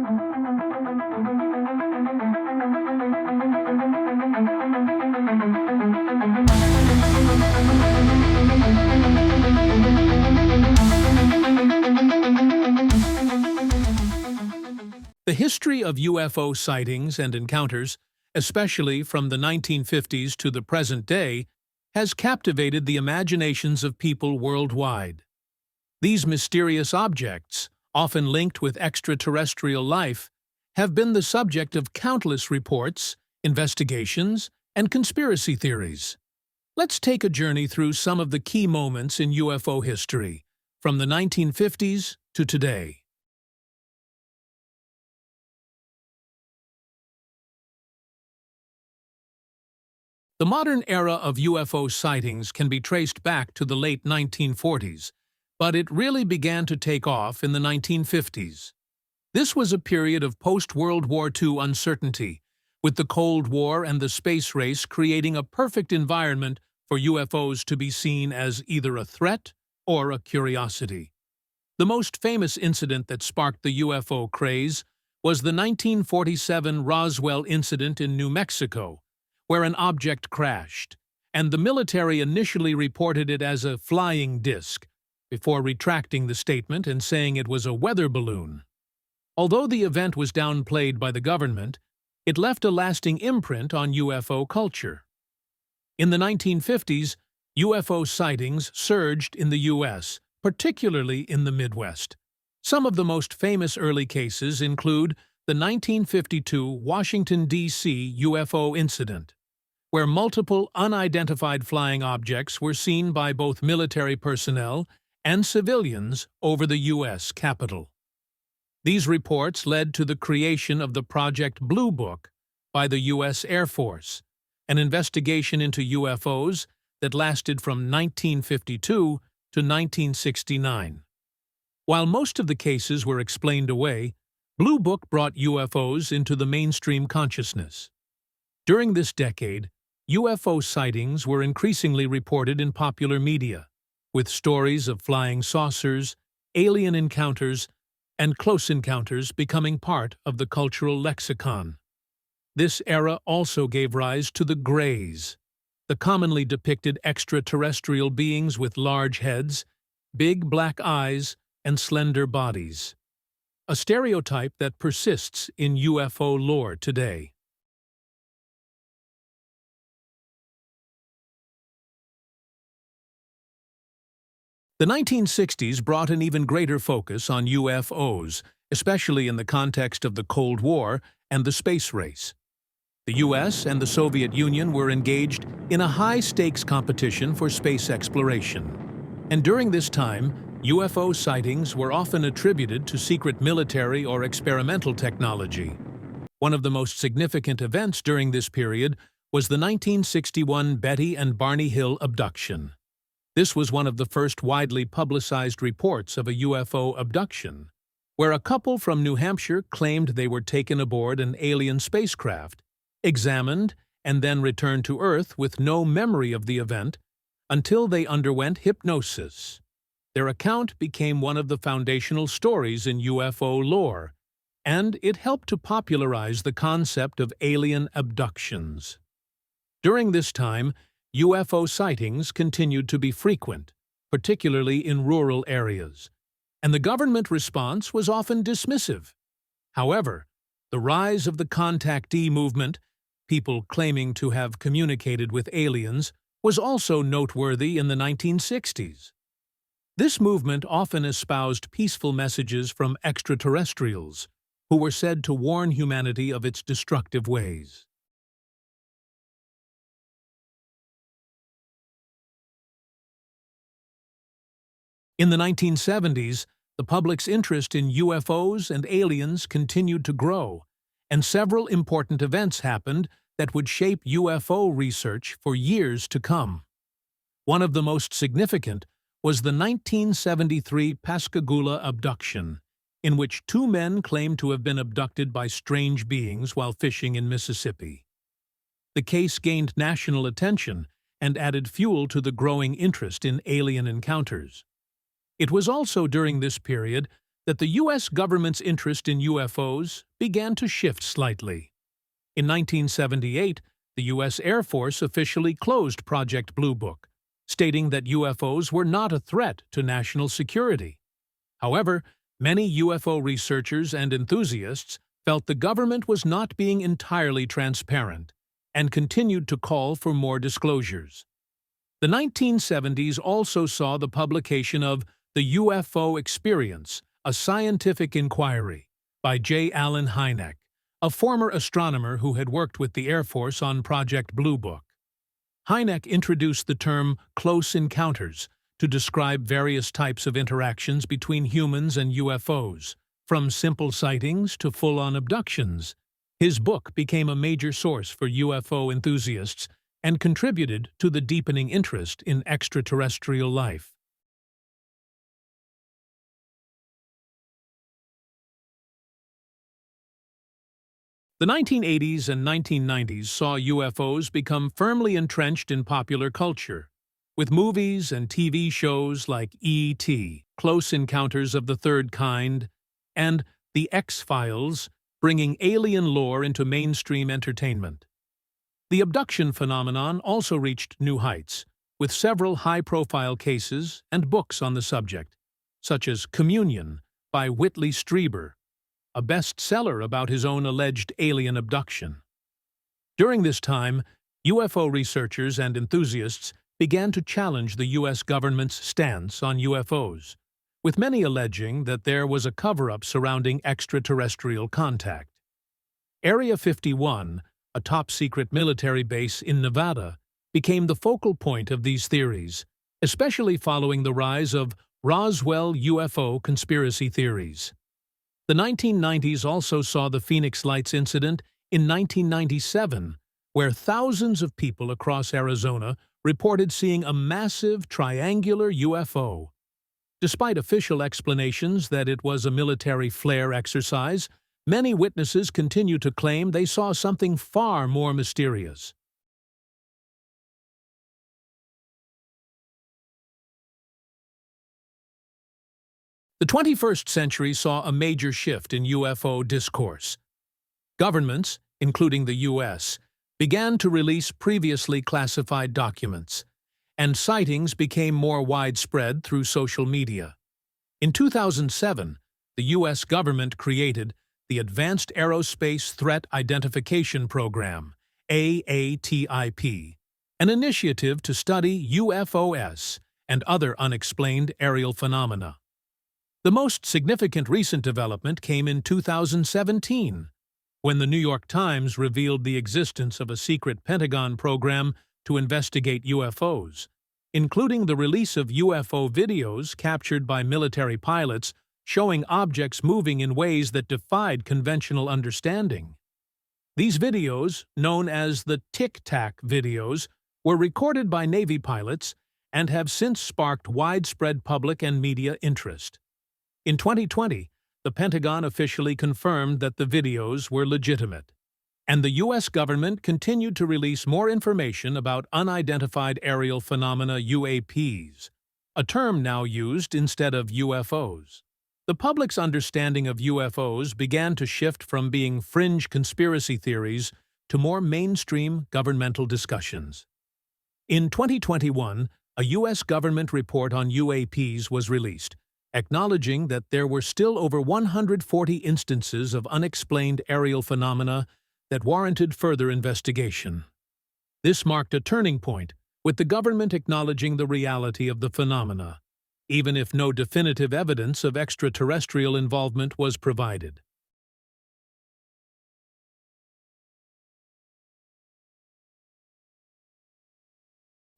The history of UFO sightings and encounters, especially from the 1950s to the present day, has captivated the imaginations of people worldwide. These mysterious objects, often linked with extraterrestrial life, have been the subject of countless reports, investigations, and conspiracy theories. Let's take a journey through some of the key moments in UFO history, from the 1950s to today. The modern era of UFO sightings can be traced back to the late 1940s, but it really began to take off in the 1950s. This was a period of post-World War II uncertainty, with the Cold War and the space race creating a perfect environment for UFOs to be seen as either a threat or a curiosity. The most famous incident that sparked the UFO craze was the 1947 Roswell incident in New Mexico, where an object crashed, and the military initially reported it as a flying disc, before retracting the statement and saying it was a weather balloon. Although the event was downplayed by the government, it left a lasting imprint on UFO culture. In the 1950s, UFO sightings surged in the U.S., particularly in the Midwest. Some of the most famous early cases include the 1952 Washington, D.C. UFO incident, where multiple unidentified flying objects were seen by both military personnel and civilians over the U.S. Capitol. These reports led to the creation of the Project Blue Book by the U.S. Air Force, an investigation into UFOs that lasted from 1952 to 1969. While most of the cases were explained away, Blue Book brought UFOs into the mainstream consciousness. During this decade, UFO sightings were increasingly reported in popular media, with stories of flying saucers, alien encounters, and close encounters becoming part of the cultural lexicon. This era also gave rise to the Greys, the commonly depicted extraterrestrial beings with large heads, big black eyes, and slender bodies, a stereotype that persists in UFO lore today. The 1960s brought an even greater focus on UFOs, especially in the context of the Cold War and the space race. The US and the Soviet Union were engaged in a high-stakes competition for space exploration. And during this time, UFO sightings were often attributed to secret military or experimental technology. One of the most significant events during this period was the 1961 Betty and Barney Hill abduction. This was one of the first widely publicized reports of a UFO abduction, where a couple from New Hampshire claimed they were taken aboard an alien spacecraft, examined, and then returned to Earth with no memory of the event until they underwent hypnosis. Their account became one of the foundational stories in UFO lore, and it helped to popularize the concept of alien abductions. During this time, UFO sightings continued to be frequent, particularly in rural areas, and the government response was often dismissive. However, the rise of the contactee movement, people claiming to have communicated with aliens, was also noteworthy in the 1960s. This movement often espoused peaceful messages from extraterrestrials, who were said to warn humanity of its destructive ways. In the 1970s, the public's interest in UFOs and aliens continued to grow, and several important events happened that would shape UFO research for years to come. One of the most significant was the 1973 Pascagoula abduction, in which two men claimed to have been abducted by strange beings while fishing in Mississippi. The case gained national attention and added fuel to the growing interest in alien encounters. It was also during this period that the U.S. government's interest in UFOs began to shift slightly. In 1978, the U.S. Air Force officially closed Project Blue Book, stating that UFOs were not a threat to national security. However, many UFO researchers and enthusiasts felt the government was not being entirely transparent and continued to call for more disclosures. The 1970s also saw the publication of The UFO Experience, a Scientific Inquiry, by J. Allen Hynek, a former astronomer who had worked with the Air Force on Project Blue Book. Hynek introduced the term close encounters to describe various types of interactions between humans and UFOs, from simple sightings to full-on abductions. His book became a major source for UFO enthusiasts and contributed to the deepening interest in extraterrestrial life. The 1980s and 1990s saw UFOs become firmly entrenched in popular culture, with movies and TV shows like E.T., Close Encounters of the Third Kind, and The X-Files bringing alien lore into mainstream entertainment. The abduction phenomenon also reached new heights, with several high-profile cases and books on the subject, such as Communion by Whitley Strieber, a bestseller about his own alleged alien abduction. During this time, UFO researchers and enthusiasts began to challenge the U.S. government's stance on UFOs, with many alleging that there was a cover-up surrounding extraterrestrial contact. Area 51, a top-secret military base in Nevada, became the focal point of these theories, especially following the rise of Roswell UFO conspiracy theories. The 1990s also saw the Phoenix Lights incident in 1997, where thousands of people across Arizona reported seeing a massive triangular UFO. Despite official explanations that it was a military flare exercise, many witnesses continue to claim they saw something far more mysterious. The 21st century saw a major shift in UFO discourse. Governments, including the U.S., began to release previously classified documents, and sightings became more widespread through social media. In 2007, the U.S. government created the Advanced Aerospace Threat Identification Program, AATIP, an initiative to study UFOs and other unexplained aerial phenomena. The most significant recent development came in 2017, when the New York Times revealed the existence of a secret Pentagon program to investigate UFOs, including the release of UFO videos captured by military pilots showing objects moving in ways that defied conventional understanding. These videos, known as the Tic Tac videos, were recorded by Navy pilots and have since sparked widespread public and media interest. In 2020, the Pentagon officially confirmed that the videos were legitimate, and the U.S. government continued to release more information about unidentified aerial phenomena UAPs, a term now used instead of UFOs. The public's understanding of UFOs began to shift from being fringe conspiracy theories to more mainstream governmental discussions. In 2021, a U.S. government report on UAPs was released, acknowledging that there were still over 140 instances of unexplained aerial phenomena that warranted further investigation. This marked a turning point, with the government acknowledging the reality of the phenomena, even if no definitive evidence of extraterrestrial involvement was provided.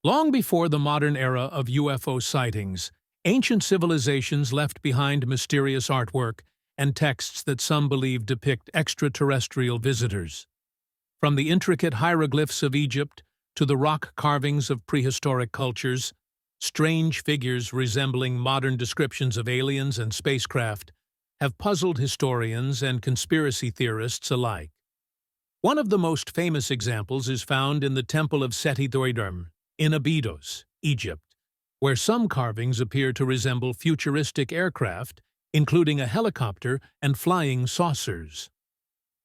Long before the modern era of UFO sightings, ancient civilizations left behind mysterious artwork and texts that some believe depict extraterrestrial visitors. From the intricate hieroglyphs of Egypt to the rock carvings of prehistoric cultures, strange figures resembling modern descriptions of aliens and spacecraft have puzzled historians and conspiracy theorists alike. One of the most famous examples is found in the Temple of Seti Doidurm in Abydos, Egypt, where some carvings appear to resemble futuristic aircraft including a helicopter and flying saucers.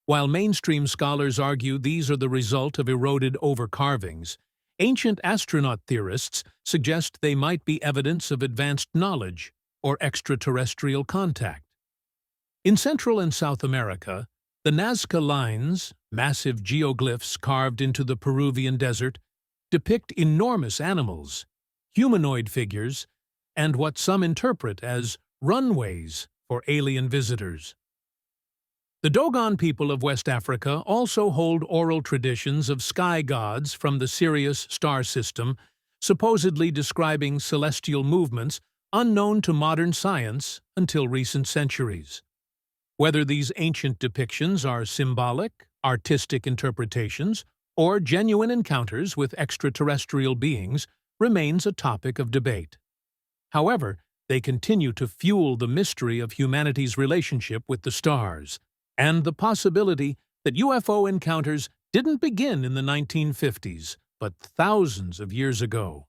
While mainstream scholars argue these are the result of eroded overcarvings, ancient astronaut theorists suggest they might be evidence of advanced knowledge or extraterrestrial contact. In Central and South America, the Nazca lines, massive geoglyphs carved into the Peruvian desert, depict enormous animals, humanoid figures, and what some interpret as runways for alien visitors. The Dogon people of West Africa also hold oral traditions of sky gods from the Sirius star system, supposedly describing celestial movements unknown to modern science until recent centuries. Whether these ancient depictions are symbolic, artistic interpretations, or genuine encounters with extraterrestrial beings remains a topic of debate. However, they continue to fuel the mystery of humanity's relationship with the stars, and the possibility that UFO encounters didn't begin in the 1950s, but thousands of years ago.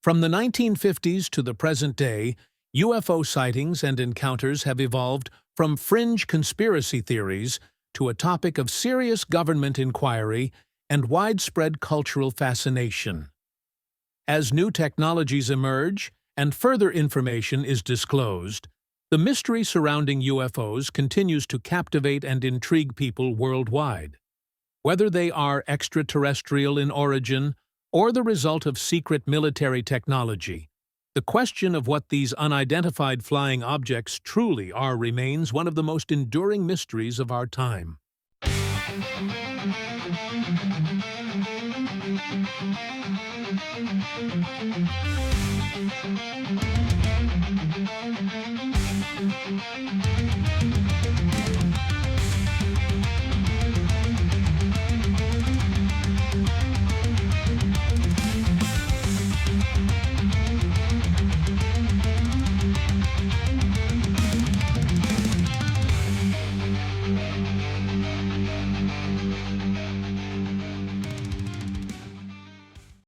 From the 1950s to the present day, UFO sightings and encounters have evolved from fringe conspiracy theories to a topic of serious government inquiry and widespread cultural fascination. As new technologies emerge and further information is disclosed, the mystery surrounding UFOs continues to captivate and intrigue people worldwide. Whether they are extraterrestrial in origin or the result of secret military technology, the question of what these unidentified flying objects truly are remains one of the most enduring mysteries of our time.